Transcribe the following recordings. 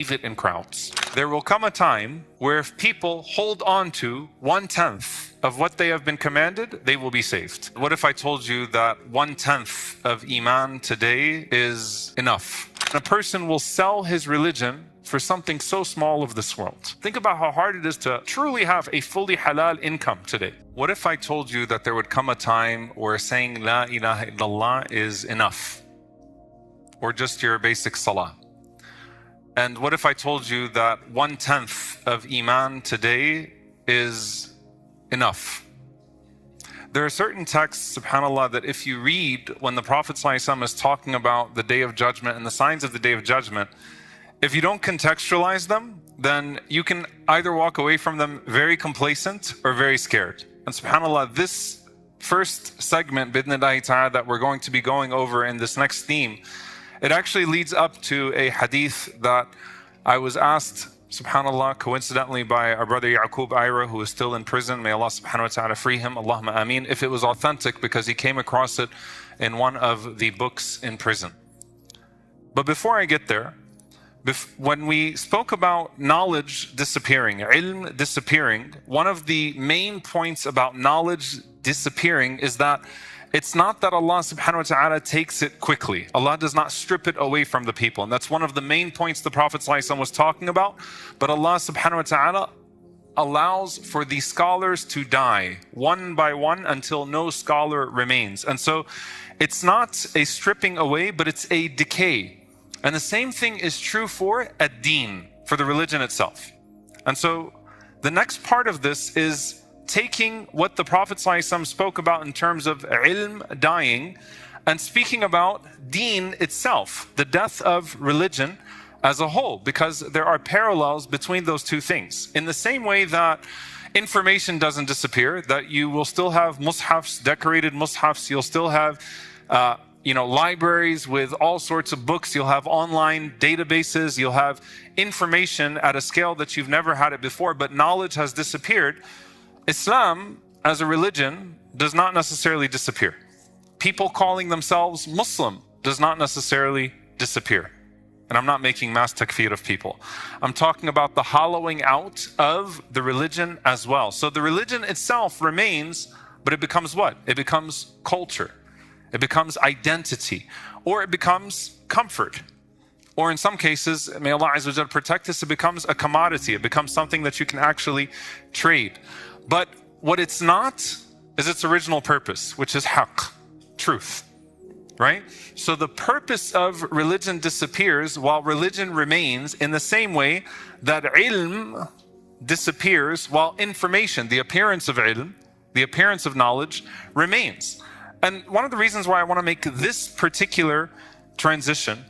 it in crowds. There will come a time where if people hold on to 1/10 of what they have been commanded, they will be saved. What if I told you that 1/10 of Iman today is enough? A person will sell his religion for something so small of this world. Think about how hard it is to truly have a fully halal income today. What if I told you that there would come a time where saying La ilaha illallah is enough? Or just your basic salah? And what if I told you that 1/10 of Iman today is enough? There are certain texts, subhanAllah, that if you read when the Prophet ﷺ is talking about the Day of Judgment and the signs of the Day of Judgment, if you don't contextualize them, then you can either walk away from them very complacent or very scared. And subhanAllah, this first segment, bidnillahi ta'ala, that we're going to be going over in this next theme, it actually leads up to a hadith that I was asked, subhanAllah, coincidentally by our brother Yaqub Ira, who is still in prison. May Allah subhanahu wa ta'ala free him, Allahumma ameen, if it was authentic, because he came across it in one of the books in prison. But before I get there, when we spoke about knowledge disappearing, ilm disappearing, one of the main points about knowledge disappearing is that it's not that Allah subhanahu wa ta'ala takes it quickly. Allah does not strip it away from the people. And that's one of the main points the Prophet ﷺ was talking about. But Allah subhanahu wa ta'ala allows for the scholars to die one by one until no scholar remains. And so it's not a stripping away, but it's a decay. And the same thing is true for ad-deen, for the religion itself. And so the next part of this is taking what the Prophet ﷺ spoke about in terms of ilm dying and speaking about deen itself, the death of religion as a whole, because there are parallels between those two things. In the same way that information doesn't disappear, that you will still have mushafs, decorated mushafs, you'll still have libraries with all sorts of books, you'll have online databases, you'll have information at a scale that you've never had it before, but knowledge has disappeared. Islam as a religion does not necessarily disappear. People calling themselves Muslim does not necessarily disappear. And I'm not making mass takfir of people. I'm talking about the hollowing out of the religion as well. So the religion itself remains, but it becomes what? It becomes culture. It becomes identity. Or it becomes comfort. Or in some cases, may Allah Azza wa Jal protect us, it becomes a commodity. It becomes something that you can actually trade. But what it's not is its original purpose, which is haqq, truth, right? So the purpose of religion disappears while religion remains, in the same way that ilm disappears while information, the appearance of ilm, the appearance of knowledge, remains. And one of the reasons why I want to make this particular transition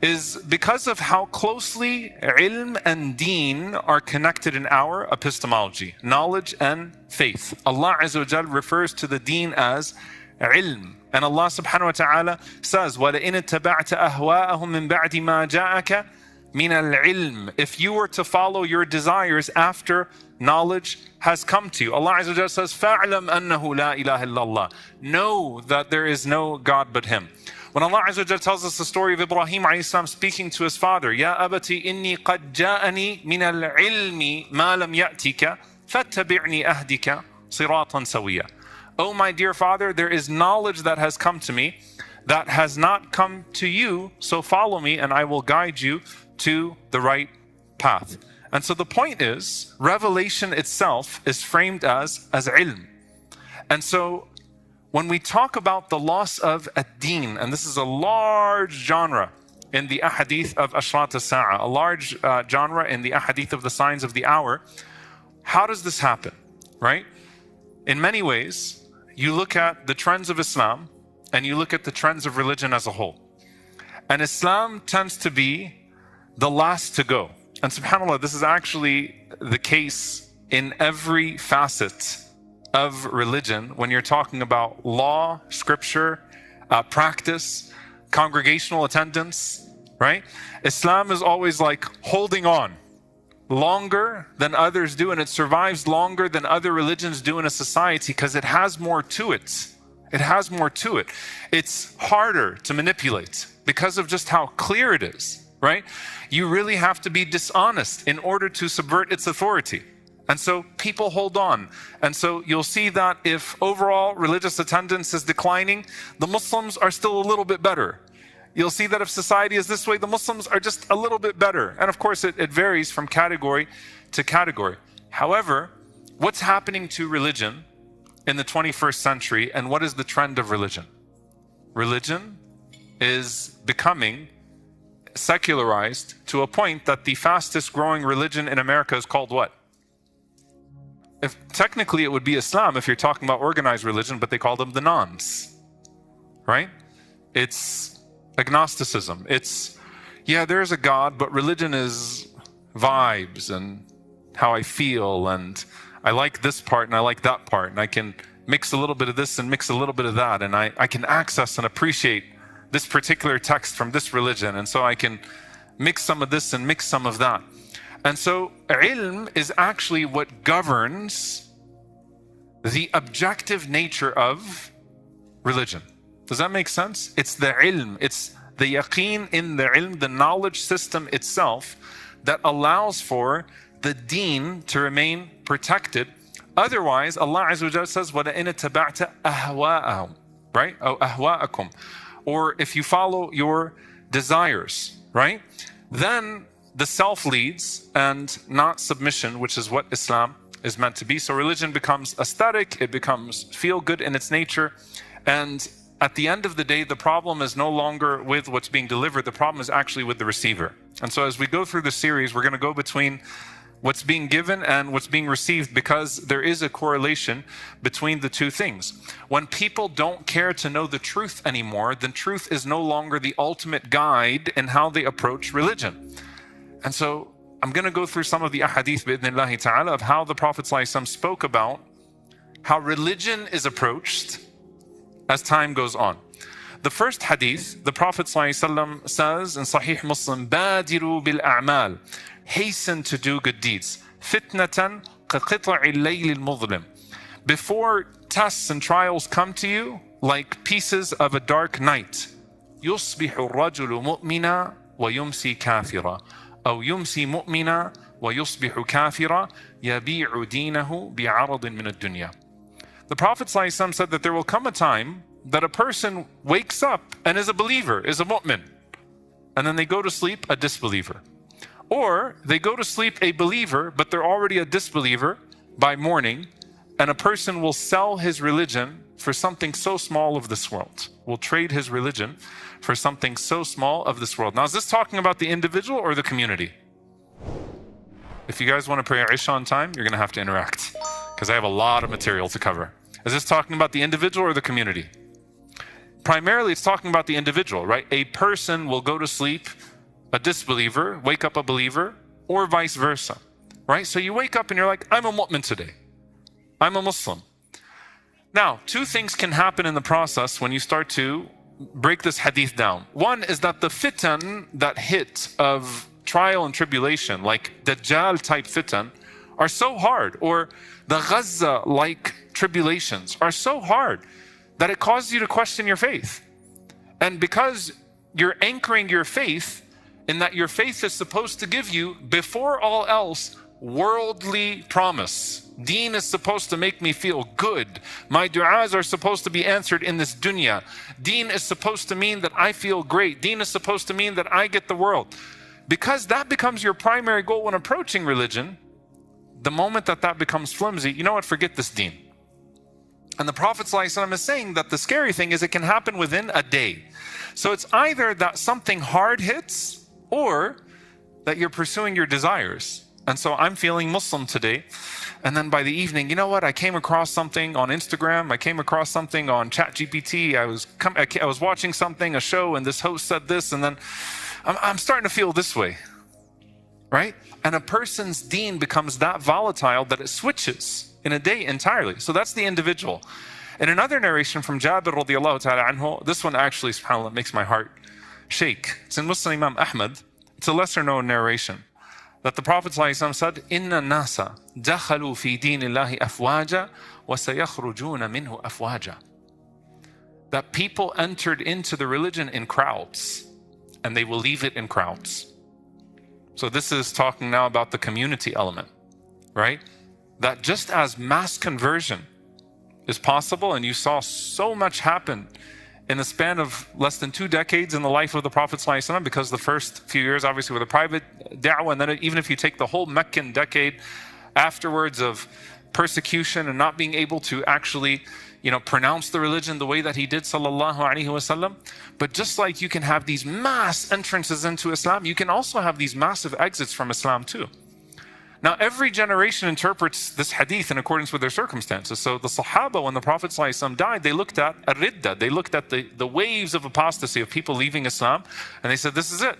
is because of how closely ilm and deen are connected in our epistemology, knowledge and faith. Allah Azza wa Jal refers to the deen as ilm. And Allah subhanahu wa ta'ala says, وَلَئِنِ اتَّبَعْتَ أَهْوَاءَهُمْ مِنْ بَعْدِ مَا جَاءَكَ مِنَ الْعِلْمِ. If you were to follow your desires after knowledge has come to you. Allah Azza wa Jal says, فَاعْلَمْ أَنَّهُ لَا إِلَهَ إِلَّا اللَّهِ. Know that there is no God but Him. When Allah Azza wa Jal tells us the story of Ibrahim alayhi salam speaking to his father, Ya abati inni qad ja'ani min al-ilmi ma lam ya'tika fattabi'ni ahdika siratan sawiya. Oh my dear father, there is knowledge that has come to me that has not come to you, so follow me and I will guide you to the right path. And so the point is, revelation itself is framed as ilm. And so when we talk about the loss of ad-deen, and this is a large genre in the ahadith of Ashrat al-Sa'a, a large genre in the ahadith of the signs of the hour, how does this happen, right? In many ways, you look at the trends of Islam and you look at the trends of religion as a whole. And Islam tends to be the last to go. And subhanAllah, this is actually the case in every facet of religion when you're talking about law, scripture, practice, congregational attendance, right? Islam is always like holding on longer than others do, and it survives longer than other religions do in a society because it has more to it. It has more to it. It's harder to manipulate because of just how clear it is. right? You really have to be dishonest in order to subvert its authority. And so people hold on. And so you'll see that if overall religious attendance is declining, the Muslims are still a little bit better. You'll see that if society is this way, the Muslims are just a little bit better. And of course, it varies from category to category. However, what's happening to religion in the 21st century, and what is the trend of religion? Religion is becoming secularized to a point that the fastest growing religion in America is called what? If technically it would be Islam if you're talking about organized religion, but they call them the nones, right? It's agnosticism. It's, yeah, there's a God, but religion is vibes and how I feel, and I like this part and I like that part, and I can mix a little bit of this and mix a little bit of that, and I can access and appreciate this particular text from this religion, and so I can mix some of this and mix some of that. And so ilm is actually what governs the objective nature of religion. Does that make sense? It's the ilm, it's the yaqeen in the ilm, the knowledge system itself that allows for the deen to remain protected. Otherwise, Allah Azza wa Jalla says, وَلَئِنِ اتَّبَعْتَ أَهْوَاءَهُمْ, right? Oh, أَهْوَاءَكُمْ. Or if you follow your desires, right? Then the self leads and not submission, which is what Islam is meant to be. So religion becomes aesthetic, it becomes feel good in its nature. And at the end of the day, the problem is no longer with what's being delivered, the problem is actually with the receiver. And so as we go through the series, we're going to go between what's being given and what's being received, because there is a correlation between the two things. When people don't care to know the truth anymore, then truth is no longer the ultimate guide in how they approach religion. And so I'm going to go through some of the ahadith bi'idhnillahi ta'ala of how the Prophet ﷺ spoke about how religion is approached as time goes on. The first hadith, the Prophet ﷺ says in Sahih Muslim, بَادِرُوا بِالْأَعْمَالِ, hasten to do good deeds. فِتْنَةً كَقِطَعِ اللَّيْلِ الْمُظْلِمِ, before tests and trials come to you like pieces of a dark night. يُصْبِحُ الرَّجُلُ مُؤْمِنًا وَيُمْسِي كَافِرًا أو يمسي مؤمنا ويصبح كافرا يبيع دينه بعرض من الدنيا. The Prophet ﷺ said that there will come a time that a person wakes up and is a believer, is a mu'min, and then they go to sleep a disbeliever. Or they go to sleep a believer, but they're already a disbeliever by morning, and a person will sell his religion for something so small of this world, will trade his religion for something so small of this world. Now, is this talking about the individual or the community? If you guys want to pray Isha on time, you're going to have to interact, because I have a lot of material to cover. Is this talking about the individual or the community? Primarily, it's talking about the individual, right? A person will go to sleep a disbeliever, wake up a believer, or vice versa, right? So you wake up and you're like, I'm a mu'min today. I'm a Muslim. Now, two things can happen in the process when you start to break this hadith down. One is that the fitan that hit of trial and tribulation, like Dajjal type fitan, are so hard, or the Gaza-like tribulations are so hard that it causes you to question your faith. And because you're anchoring your faith in that your faith is supposed to give you, before all else, worldly promise. Deen is supposed to make me feel good. My du'as are supposed to be answered in this dunya. Deen is supposed to mean that I feel great. Deen is supposed to mean that I get the world. Because that becomes your primary goal when approaching religion, the moment that that becomes flimsy, you know what, forget this deen. And the Prophet ﷺ is saying that the scary thing is it can happen within a day. So it's either that something hard hits, or that you're pursuing your desires. And so I'm feeling Muslim today, and then by the evening, you know what, I came across something on Instagram, I came across something on ChatGPT, I was watching something, a show, and this host said this, and then I'm starting to feel this way, right? And a person's deen becomes that volatile that it switches in a day entirely. So that's the individual. In another narration from Jabir radiallahu ta'ala anhu, this one actually, subhanAllah, makes my heart shake. It's in Muslim Imam Ahmad. It's a lesser known narration that the Prophet ﷺ said, إِنَّ النَّاسَ دَخَلُوا فِي دِينِ اللَّهِ أَفْوَاجًا وَسَيَخْرُجُونَ مِنْهُ أَفْوَاجًا. That people entered into the religion in crowds, and they will leave it in crowds. So this is talking now about the community element, right? That just as mass conversion is possible, and you saw so much happen in the span of less than 2 decades in the life of the Prophet ﷺ, because the first few years obviously were the private da'wah, and then even if you take the whole Meccan decade afterwards of persecution and not being able to actually, pronounce the religion the way that he did, sallallahu alaihi wasallam. But just like you can have these mass entrances into Islam, you can also have these massive exits from Islam too. Now, every generation interprets this hadith in accordance with their circumstances. So the Sahaba, when the Prophet ﷺ died, they looked at ridda, they looked at the waves of apostasy of people leaving Islam, and they said, this is it,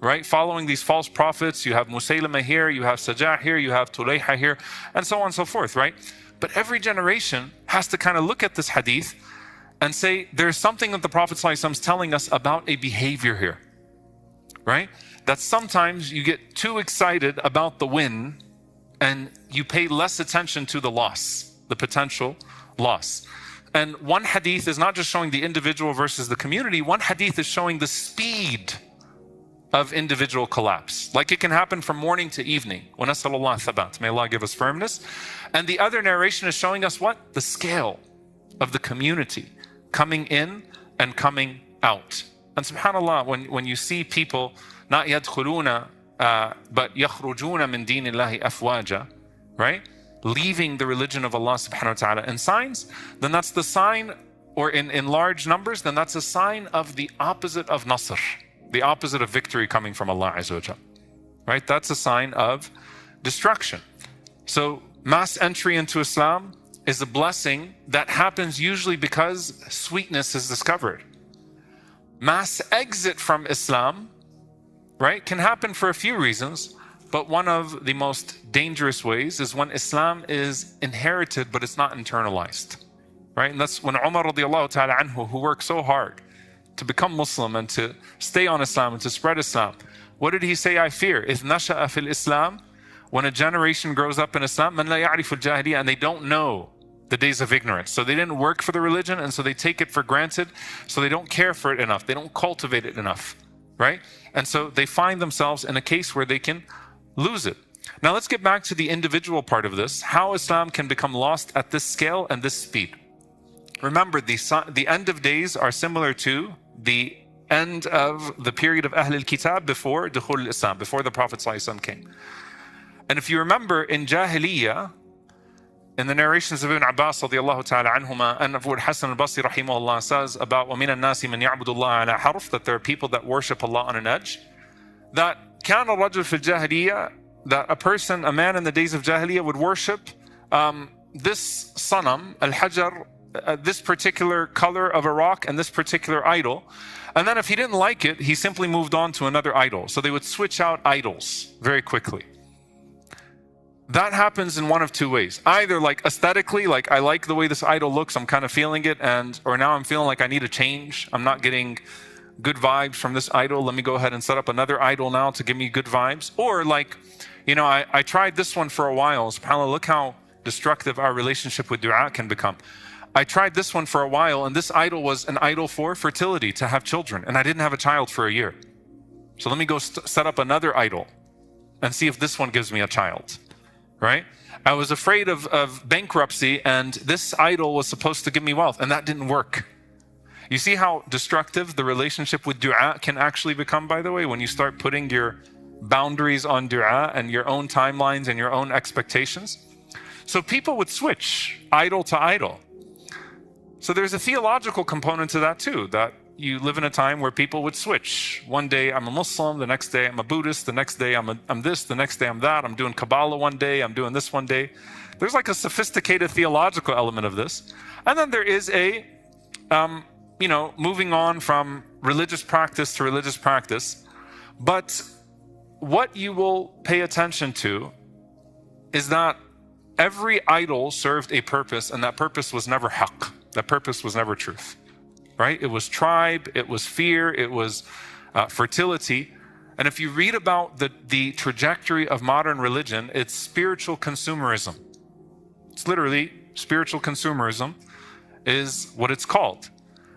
right? Following these false prophets, you have Musaylama here, you have Sajah here, you have Tulayha here, and so on and so forth, right? But every generation has to kind of look at this hadith and say, there's something that the Prophet ﷺ is telling us about a behavior here, right? That sometimes you get too excited about the win and you pay less attention to the loss, the potential loss. And one hadith is not just showing the individual versus the community, one hadith is showing the speed of individual collapse. Like it can happen from morning to evening. وَنَسَأَلُ اللَّهَ ثَبَاتٍ. May Allah give us firmness. And the other narration is showing us what? The scale of the community coming in and coming out. And subhanAllah, when you see people not يدخلون but يخرجون من دين الله أفواجا, right? Leaving the religion of Allah subhanahu wa ta'ala in signs, then that's the sign, or in large numbers, then that's a sign of the opposite of Nasr, the opposite of victory coming from Allah Azza wa Jal, right? That's a sign of destruction. So mass entry into Islam is a blessing that happens usually because sweetness is discovered. Mass exit from Islam, right, can happen for a few reasons, but one of the most dangerous ways is when Islam is inherited, but it's not internalized, right? And that's when Umar radiallahu ta'ala anhu, who worked so hard to become Muslim and to stay on Islam and to spread Islam, what did he say? I fear, إِذْ نَشَأَ فِي الْإِسْلَامِ, when a generation grows up in Islam, مَنْ لَا يَعْرِفُ الْجَاهِلِيَّةِ, and they don't know the days of ignorance. So they didn't work for the religion, and so they take it for granted, so they don't care for it enough, they don't cultivate it enough, right? And so they find themselves in a case where they can lose it. Now let's get back to the individual part of this, how Islam can become lost at this scale and this speed. Remember, the end of days are similar to the end of the period of Ahl al-Kitab before Dukhul al-Islam, before the Prophet ﷺ came. And if you remember in Jahiliyyah, in the narrations of Ibn Abbas radiallahu ta'ala anhuma, and of what Hassan al-Basri rahimahullah says about وَمِنَ النَّاسِ مَنْ يَعْبُدُ اللَّهَ عَلَى حَرْفٍ, that there are people that worship Allah on an edge, that كَانَ الرَّجُلُ فِي الْجَاهِلِيَّةِ, that a man in the days of Jahiliyyah would worship this sanam, al-hajar, this particular color of a rock and this particular idol. And then if he didn't like it, he simply moved on to another idol. So they would switch out idols very quickly. That happens in one of two ways. Either like aesthetically, like I like the way this idol looks, I'm kind of feeling it, or now I'm feeling like I need a change. I'm not getting good vibes from this idol. Let me go ahead and set up another idol now to give me good vibes. Or like, I tried this one for a while. SubhanAllah, look how destructive our relationship with dua can become. I tried this one for a while, and this idol was an idol for fertility, to have children, and I didn't have a child for a year. So let me go set up another idol and see if this one gives me a child. Right? I was afraid of bankruptcy, and this idol was supposed to give me wealth, and that didn't work. You see how destructive the relationship with dua can actually become, by the way, when you start putting your boundaries on dua and your own timelines and your own expectations. So people would switch idol to idol. So there's a theological component to that too, that you live in a time where people would switch. One day I'm a Muslim, the next day I'm a Buddhist, the next day I'm this, the next day I'm that, I'm doing Kabbalah one day, I'm doing this one day. There's like a sophisticated theological element of this. And then there is a, moving on from religious practice to religious practice. But what you will pay attention to is that every idol served a purpose, and that purpose was never haqq. That purpose was never truth. Right? It was tribe, it was fear, it was fertility. And if you read about the trajectory of modern religion, it's spiritual consumerism. It's literally spiritual consumerism is what it's called.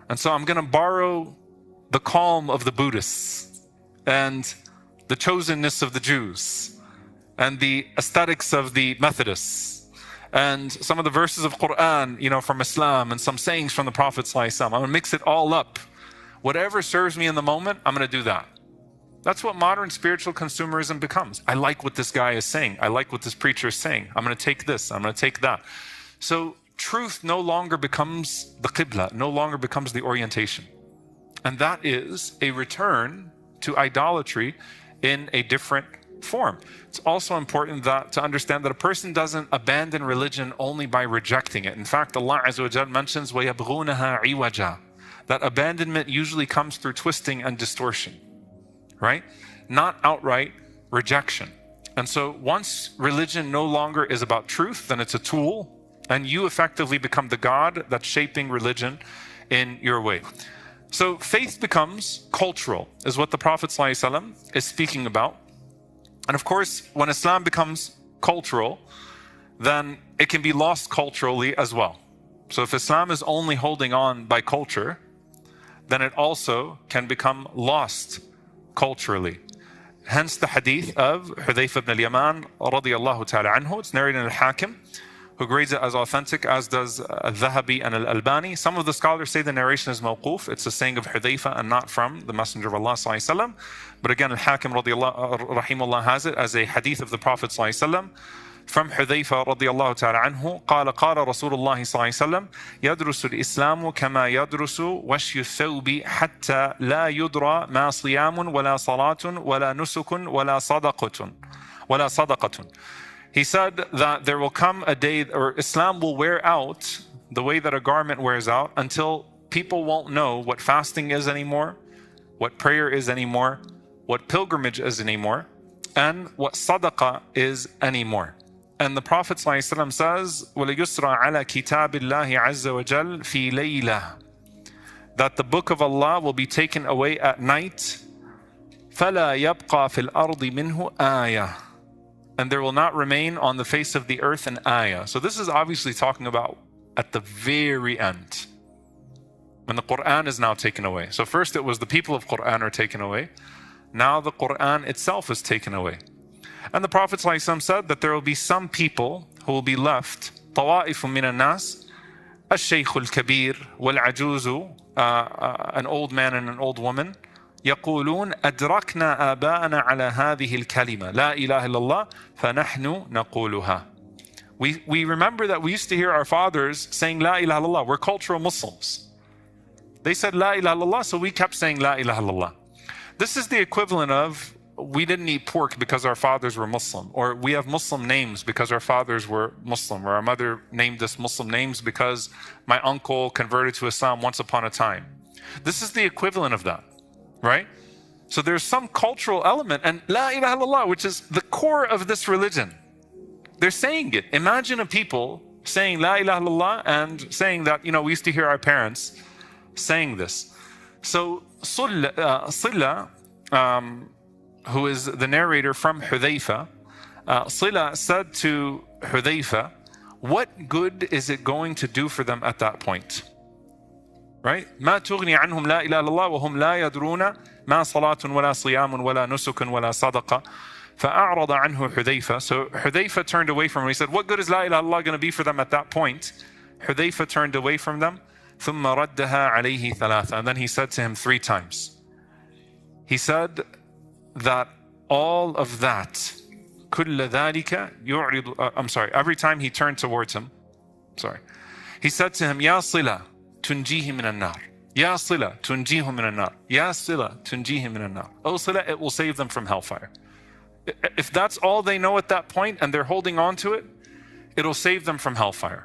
And so I'm going to borrow the calm of the Buddhists and the chosenness of the Jews, and the aesthetics of the Methodists, and some of the verses of Quran, from Islam, and some sayings from the Prophet ﷺ. I'm going to mix it all up. Whatever serves me in the moment, I'm going to do that. That's what modern spiritual consumerism becomes. I like what this guy is saying. I like what this preacher is saying. I'm going to take this. I'm going to take that. So truth no longer becomes the qibla, no longer becomes the orientation. And that is a return to idolatry in a different form. It's also important to understand that a person doesn't abandon religion only by rejecting it. In fact, Allah Azza wa Jal mentions وَيَبْغُونَهَا عِوَجًا, that abandonment usually comes through twisting and distortion, right? Not outright rejection. And so once religion no longer is about truth, then it's a tool, and you effectively become the God that's shaping religion in your way. So faith becomes cultural, is what the Prophet ﷺ is speaking about. And of course, when Islam becomes cultural, then it can be lost culturally as well. So if Islam is only holding on by culture, then it also can become lost culturally. Hence the hadith of Hudayfa ibn al-Yaman radiyallahu ta'ala anhu. It's narrated in al-Hakim, who grades it as authentic, as does al-Dhahabi and al-Albani. Some of the scholars say the narration is mawquf. It's a saying of Hudayfa and not from the Messenger of Allah sallallahu alaihi wasallam. But again, al-Hakim rahimahullah has it as a hadith of the Prophet sallallahu alaihi wasallam. From Hudayfa radiyallahu ta'ala anhu, قال رسول الله صلى الله عليه وسلم يدرس الإسلام كما يدرس وشي الثوب حتى لا يدرى ما صيام ولا صلاة ولا نسك ولا صدقة. He said that there will come a day, or Islam will wear out the way that a garment wears out, until people won't know what fasting is anymore, what prayer is anymore, what pilgrimage is anymore, and what sadaqah is anymore. And the Prophet ﷺ says, وَلَيُسْرَى عَلَى كِتَابِ اللَّهِ عَزَّ وَجَلْ فِي لَيْلَةٍ, that the book of Allah will be taken away at night, فَلَا يَبْقَى فِي الْأَرْضِ مِنْهُ آيَةٌ, and there will not remain on the face of the earth an ayah. So this is obviously talking about at the very end, when the Quran is now taken away. So first it was the people of Quran are taken away. Now the Quran itself is taken away. And the Prophet ﷺ said that there will be some people who will be left, طَوَائِفٌ مِّنَ النَّاسِ الشَّيْخُ الْكَبِيرُ وَالْعَجُوزُ, an old man and an old woman, يقولون أدركنا آباءنا على هذه الكلمة لا إله إلا الله فنحن نقولها. We remember that we used to hear our fathers saying La ilaha illallah. We're cultural Muslims. They said La ilaha illallah, so we kept saying La ilaha illallah. This is the equivalent of we didn't eat pork because our fathers were Muslim, or we have Muslim names because our fathers were Muslim, or our mother named us Muslim names because my uncle converted to Islam once upon a time. This is the equivalent of that, right? So there's some cultural element, and La ilaha illallah, which is the core of this religion, they're saying it. Imagine a people saying La ilaha illallah and saying that, we used to hear our parents saying this. So Silla, who is the narrator from Hudayfa, Silla said to Hudayfa, what good is it going to do for them at that point? Right? ما تغني عنهم لا إله إلا الله وهم لا يدرون ما صلاة ولا صيام ولا نسك ولا صدقة فأعرض عنه حذيفة. So Hudayfa turned away from him. He said, what good is La ilaha illallah going to be for them at that point? Hudayfa turned away from them. ثم ردها عليه ثلاثة. And then he said to him 3 times. He said that all of that, كل ذلك يعرض, every time he turned towards him, he said to him, يا صلة تنجيه من النار. يا صلة تنجيه من النار. يا صلة تنجيه من النار. Oh Sila, it will save them from hellfire. If that's all they know at that point and they're holding on to it, it'll save them from hellfire.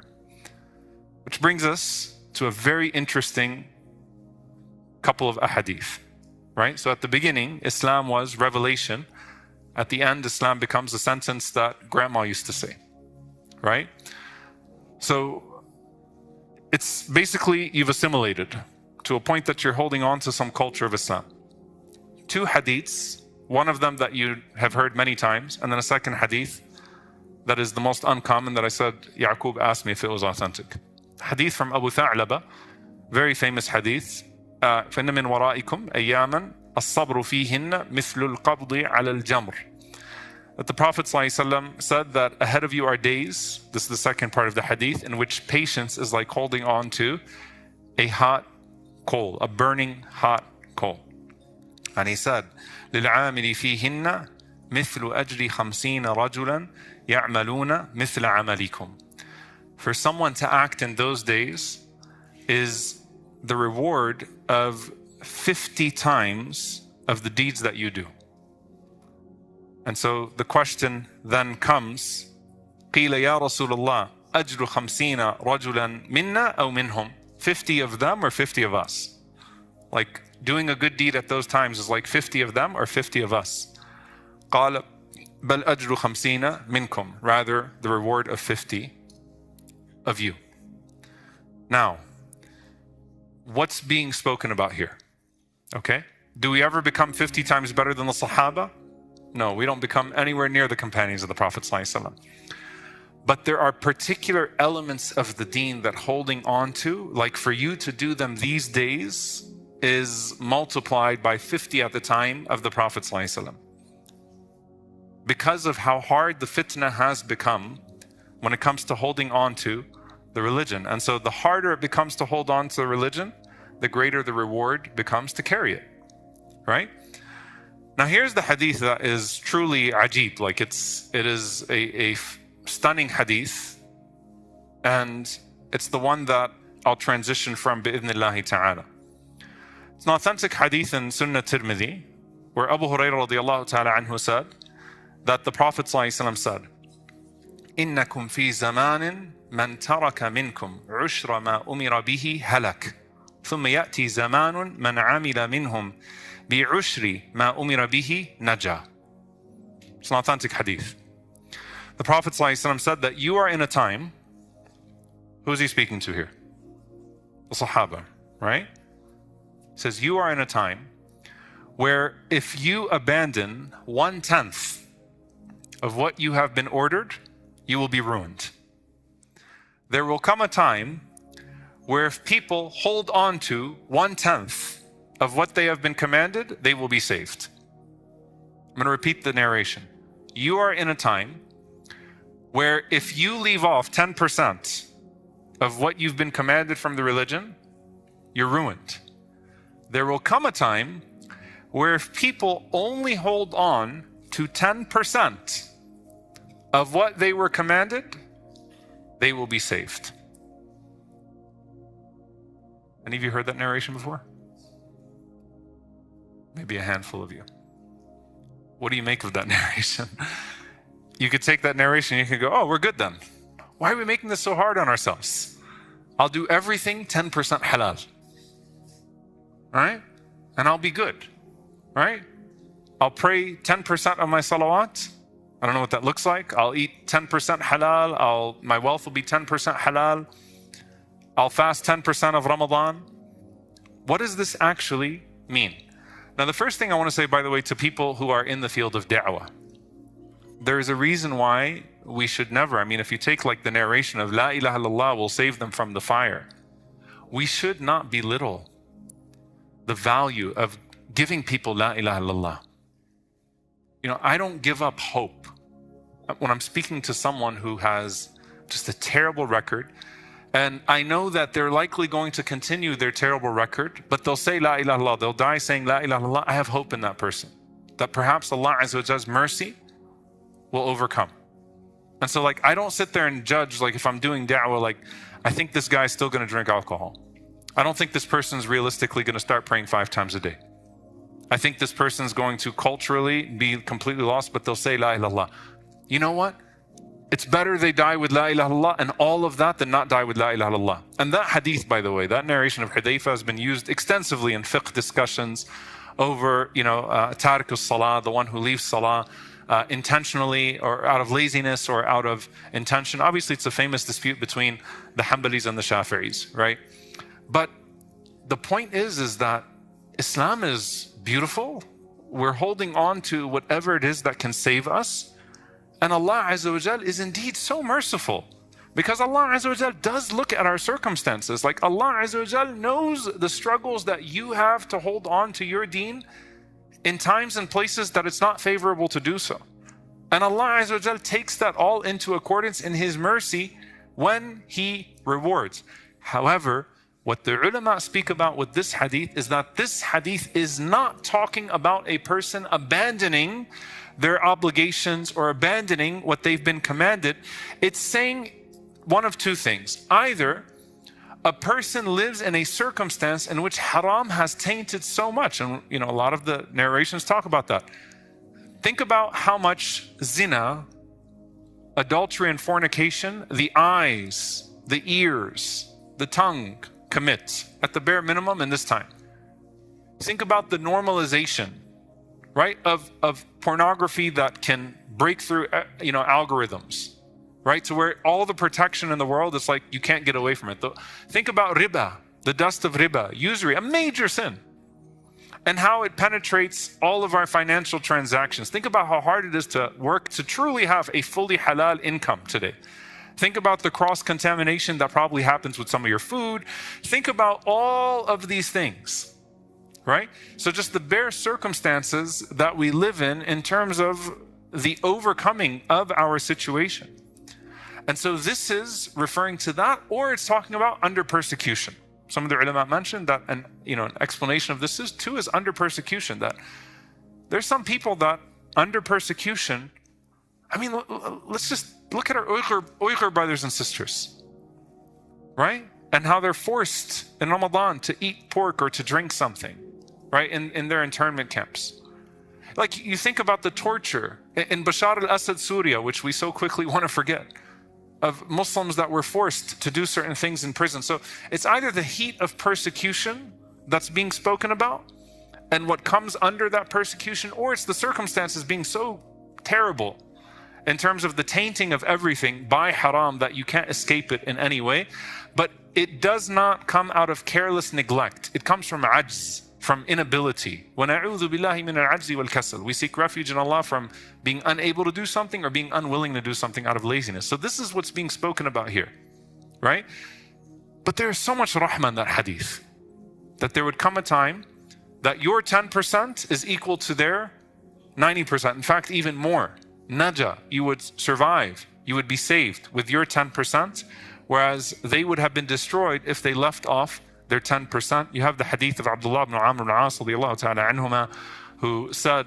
Which brings us to a very interesting couple of ahadith. Right? So at the beginning, Islam was revelation. At the end, Islam becomes a sentence that grandma used to say. Right? So it's basically you've assimilated to a point that you're holding on to some culture of Islam. 2 hadiths, one of them that you have heard many times, and then a second hadith that is the most uncommon that I said, Yaqub asked me if it was authentic. Hadith from Abu Tha'laba, very famous hadith. فَإِنَّ مِنْ وَرَائِكُمْ أَيَّامًا الصبر فيهن مثل القبض على الجمر. That the Prophet ﷺ said that ahead of you are days, this is the second part of the hadith, in which patience is like holding on to a hot coal, a burning hot coal. And he said, لِلْعَامِلِ فِيهِنَّ مِثْلُ أَجْرِ 50 رَجُلًا يَعْمَلُونَ مِثْلَ عَمَلِكُمْ. For someone to act in those days is the reward of 50 times of the deeds that you do. And so the question then comes, قِيلَ يَا رَسُولَ اللَّهِ أَجْرُ 50 رَجُلًا مِنَّا أَوْ مِنْهُمْ. 50 of them or 50 of us? Like doing a good deed at those times is like 50 of them or 50 of us? قَالَ بَلْ أَجْرُ 50 مِنْكُمْ. Rather, the reward of 50 of you. Now, what's being spoken about here? Okay? Do we ever become 50 times better than the Sahaba? No, we don't become anywhere near the companions of the Prophet ﷺ. But there are particular elements of the deen that holding on to, like for you to do them these days, is multiplied by 50 at the time of the Prophet ﷺ. Because of how hard the fitna has become when it comes to holding on to the religion. And so the harder it becomes to hold on to the religion, the greater the reward becomes to carry it, right? Now here's the hadith that is truly ajib, like it is a stunning hadith, and it's the one that I'll transition from bi'idhnillahi ta'ala. It's an authentic hadith in Sunnah Tirmidhi, where Abu Hurairah radiallahu ta'ala anhu said that the Prophet ﷺ said, إِنَّكُمْ فِي زَمَانٍ مَنْ تَرَكَ مِنْكُمْ عُشْرَ مَا أُمِرَ بِهِ هَلَكَ ثُمَّ يَأْتِي زَمَانٌ مَنْ عَمِلَ مِنْهُمْ بِعُشْرِ مَا أُمِرَ بِهِ نَجَى. It's an authentic hadith. The Prophet ﷺ said that you are in a time, who's he speaking to here? The Sahaba, right? He says you are in a time where if you abandon 1/10 of what you have been ordered, you will be ruined. There will come a time where if people hold on to 1/10 of what they have been commanded, they will be saved. I'm going to repeat the narration. You are in a time where if you leave off 10% of what you've been commanded from the religion, you're ruined. There will come a time where if people only hold on to 10% of what they were commanded, they will be saved. Any of you heard that narration before? Maybe a handful of you. What do you make of that narration? You could take that narration and you could go, oh, we're good then. Why are we making this so hard on ourselves? I'll do everything 10% halal. Right? And I'll be good. Right? I'll pray 10% of my salawat. I don't know what that looks like. I'll eat 10% halal. My wealth will be 10% halal. I'll fast 10% of Ramadan. What does this actually mean? Now, the first thing I want to say, by the way, to people who are in the field of da'wah, there is a reason why we should never, if you take like the narration of La ilaha illallah will save them from the fire, we should not belittle the value of giving people La ilaha illallah. I don't give up hope. When I'm speaking to someone who has just a terrible record, and I know that they're likely going to continue their terrible record, but they'll say La ilaha illallah, they'll die saying La ilaha illallah, I have hope in that person. That perhaps Allah Azza wa Jall's mercy will overcome. And so I don't sit there and judge, if I'm doing da'wah, I think this guy's still going to drink alcohol. I don't think this person's realistically going to start praying 5 times a day. I think this person's going to culturally be completely lost, but they'll say La ilaha illallah. You know what? It's better they die with La ilaha illallah and all of that than not die with La ilaha illallah. And that hadith, by the way, that narration of Hudayfa has been used extensively in fiqh discussions over, tariq as-salah, the one who leaves salah intentionally or out of laziness or out of intention. Obviously, it's a famous dispute between the Hanbalis and the Shafi'is, right? But the point is that Islam is beautiful. We're holding on to whatever it is that can save us. And Allah Azza wa Jal is indeed so merciful, because Allah Azza wa Jal does look at our circumstances. Allah Azza wa Jal knows the struggles that you have to hold on to your deen, in times and places that it's not favorable to do so. And Allah Azza wa Jal takes that all into accordance in His mercy when He rewards. However, what the ulama speak about with this hadith is that this hadith is not talking about a person abandoning their obligations or abandoning what they've been commanded. It's saying one of two things. Either a person lives in a circumstance in which haram has tainted so much, and a lot of the narrations talk about that. Think about how much zina, adultery and fornication, the eyes, the ears, the tongue commit at the bare minimum in this time. Think about the normalization, right, of pornography that can break through, algorithms, right, to where all the protection in the world is like you can't get away from it. Think about riba, the dust of riba, usury, a major sin, and how it penetrates all of our financial transactions. Think about how hard it is to work to truly have a fully halal income today. Think about the cross-contamination that probably happens with some of your food. Think about all of these things, right? So just the bare circumstances that we live in terms of the overcoming of our situation. And so this is referring to that, or it's talking about under persecution. Some of the ulama mentioned that, and an explanation of this is under persecution, that there's some people that under persecution, let's just look at our Uyghur brothers and sisters, right? And how they're forced in Ramadan to eat pork or to drink something, right? In their internment camps. Like you think about the torture in Bashar al-Assad, Syria, which we so quickly want to forget, of Muslims that were forced to do certain things in prison. So it's either the heat of persecution that's being spoken about and what comes under that persecution, or it's the circumstances being so terrible in terms of the tainting of everything by haram that you can't escape it in any way. But it does not come out of careless neglect. It comes from ajz, from inability. وَنَعُوذُ بِاللَّهِ مِنَ الْعَجْزِ وَالْكَسَلِ. We seek refuge in Allah from being unable to do something or being unwilling to do something out of laziness. So this is what's being spoken about here, right? But there's so much rahmah in that hadith, that there would come a time that your 10% is equal to their 90%. In fact, even more. Naja, you would survive, you would be saved with your 10%, whereas they would have been destroyed if they left off their 10%. You have the hadith of Abdullah ibn Amr ibn As radiyallahu ta'ala anhuma, who said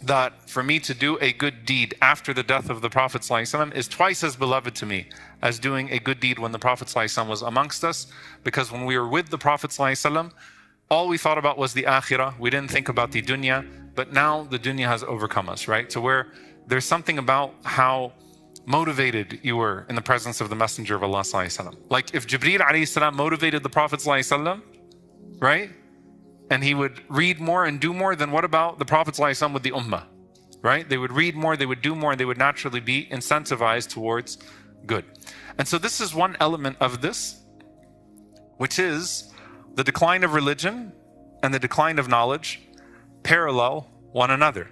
that for me to do a good deed after the death of the Prophet ﷺ is twice as beloved to me as doing a good deed when the Prophet ﷺ was amongst us, because when we were with the Prophet ﷺ, all we thought about was the akhirah. We didn't think about the dunya, but now the dunya has overcome us, right? To where there's something about how motivated you were in the presence of the Messenger of Allah ﷺ. Like if Jibreel alayhi salam motivated the Prophet ﷺ, right? And he would read more and do more, then what about the Prophet ﷺ with the Ummah, right? They would read more, they would do more, and they would naturally be incentivized towards good. And so this is one element of this, which is the decline of religion and the decline of knowledge parallel one another.